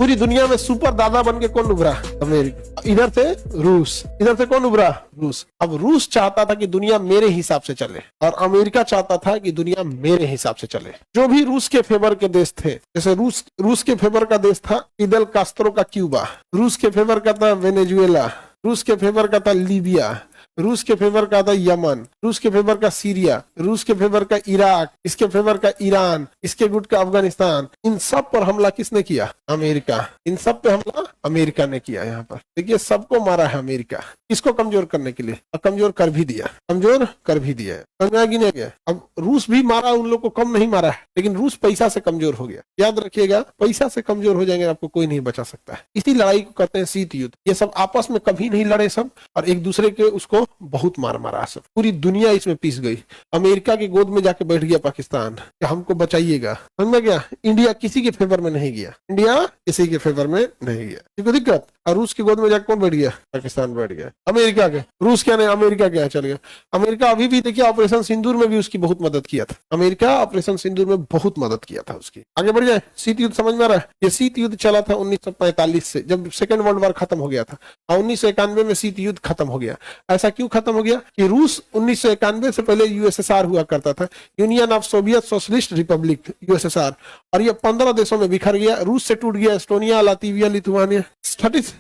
पूरी दुनिया में सुपर दादा बन के कौन उभरा? अमेरिका। इधर से रूस, इधर से कौन उभरा? रूस। अब रूस चाहता था कि दुनिया मेरे हिसाब से चले और अमेरिका चाहता था कि दुनिया मेरे हिसाब से चले। जो भी रूस के फेवर के देश थे, जैसे रूस के फेवर का देश था फिडेल कास्त्रो का क्यूबा, रूस के फेवर का था वेनेजुएला, रूस के फेवर का था लीबिया, रूस के फेवर का था यमन, रूस के फेवर का सीरिया, रूस के फेवर का इराक, इसके फेवर का ईरान, इसके गुट का अफगानिस्तान। इन सब पर हमला किसने किया? अमेरिका। इन सब पे हमला अमेरिका ने किया। यहाँ पर देखिए सबको मारा है अमेरिका, इसको कमजोर करने के लिए, और कमजोर कर भी दिया, कमजोर कर भी दिया है। समझा कि नहीं गया? अब रूस भी मारा, उन लोग को कम नहीं मारा है, लेकिन रूस पैसा से कमजोर हो गया। याद रखिएगा, पैसा से कमजोर हो जाएंगे आपको कोई नहीं बचा सकता है। इसी लड़ाई को कहते हैं शीत युद्ध। ये सब आपस में कभी नहीं लड़े सब, और एक दूसरे के उसको बहुत मारा सब। पूरी दुनिया इसमें पिस गई। अमेरिका की गोद में जाके बैठ गया पाकिस्तान कि हमको बचाइएगा। समझ में गया? इंडिया किसी के फेवर में नहीं गया, इंडिया किसी के फेवर में नहीं गया। क्योंकि दिक्कत, और रूस की गोद में जाकर कौन बैठ गया? पाकिस्तान बैठ गया। अमेरिका के, रूस क्या नहीं, अमेरिका क्या चल गया। अमेरिका अभी भी देखिए ऑपरेशन सिंदूर में भी उसकी बहुत मदद किया था। अमेरिका ऑपरेशन सिंदूर में बहुत मदद किया था उसकी। आगे बढ़ जाए, शीत युद्ध समझ में आ रहा है? ये शीत युद्ध चला था 1945 से, जब सेकेंड वर्ल्ड वॉर खत्म हो गया था, और 1991 में शीत युद्ध खत्म हो गया। ऐसा क्यों खत्म हो गया कि रूस 1991 से पहले यूएसएसआर हुआ करता था, union of Soviet socialist Republic, USSR, और ये 15 देशों में बिखर गया। रूस से टूट गया एस्टोनिया, लातविया, लिथुआनिया। 47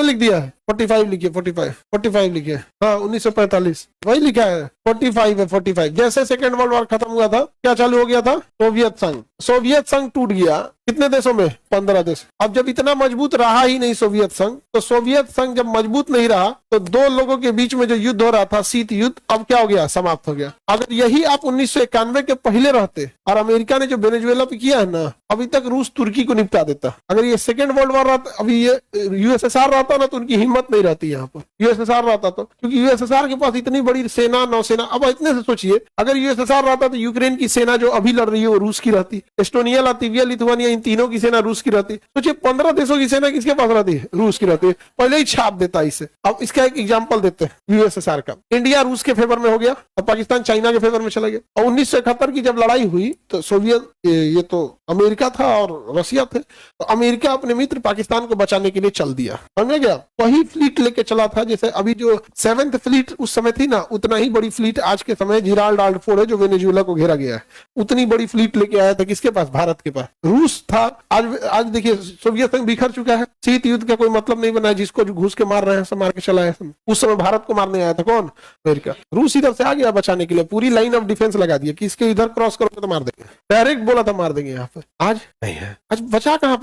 लिख दिया है, 45 लिखिए, 45 लिखिए। हाँ 1945 वही लिखा है, 45 है, 45। जैसे सेकेंड वर्ल्ड वॉर खत्म हुआ था, क्या चालू हो गया था? सोवियत संघ टूट गया। कितने देशों में? 15 देश। अब जब इतना मजबूत रहा ही नहीं सोवियत संघ, तो सोवियत संघ जब मजबूत नहीं रहा, तो दो लोगों के बीच में जो युद्ध हो रहा था, शीत युद्ध, अब क्या हो गया? समाप्त हो गया। अगर यही आप 1991 के पहले रहते, और अमेरिका ने जो वेनेजुएला पे किया है ना, अभी तक रूस तुर्की को निपटा देता। अगर ये सेकेंड वर्ल्ड वॉर रहता, अभी ये यूएसएसआर रहता ना, तो उनकी हिम्मत नहीं रहती यहाँ पर। यूएसएसआर रहता तो, क्योंकि यूएसएसआर के पास इतनी बड़ी सेना, नौसेना। अब इतने से सोचिए, अगर यूएसएसआर रहता तो यूक्रेन की सेना जो अभी लड़ रही है वो रूस की रहती, एस्टोनिया, लातविया, लिथुआनिया, इन तीनों की सेना रूस की रहती। सोचिए 15 देशों की सेना किसके पास रहती है? रूस की रहती है। पहले ही छाप देता इसे। अब इसका एक एग्जांपल देते हैं यूएसएसआर का। इंडिया रूस के फेवर में हो गया, और पाकिस्तान चाइना के फेवर में चला गया। और 1971 की जब लड़ाई हुई, तो सोवियत, ये तो अमेरिका था और रशिया थे, तो अमेरिका अपने मित्र पाकिस्तान को बचाने के लिए चल दिया। समझ में गया? वही फ्लीट लेके चला था, जैसे अभी जो 7th फ्लीट उस समय थी ना, उतना ही बड़ी फ्लीट आज के समय जिराल्ड फोर्ड है जो वेनेजुएला को घेरा गया है, उतनी बड़ी फ्लीट लेके आया था। किसके पास? भारत के पास। रूस था। आज देखिए सोवियत संघ बिखर चुका है। शीत युद्ध का कोई मतलब नहीं बना है, जिसको जो घुस के मार रहे हैं सब मार के चला है। उस समय भारत को मारने आया था कौन? अमेरिका। रूस इधर से आ गया बचाने के लिए, पूरी लाइन ऑफ डिफेंस लगा दिया कि इसके इधर क्रॉस करोगे तो मार देंगे। डायरेक्ट बोला था मार देंगे। यहाँ पर आज नहीं है। आज बचा कहाँ?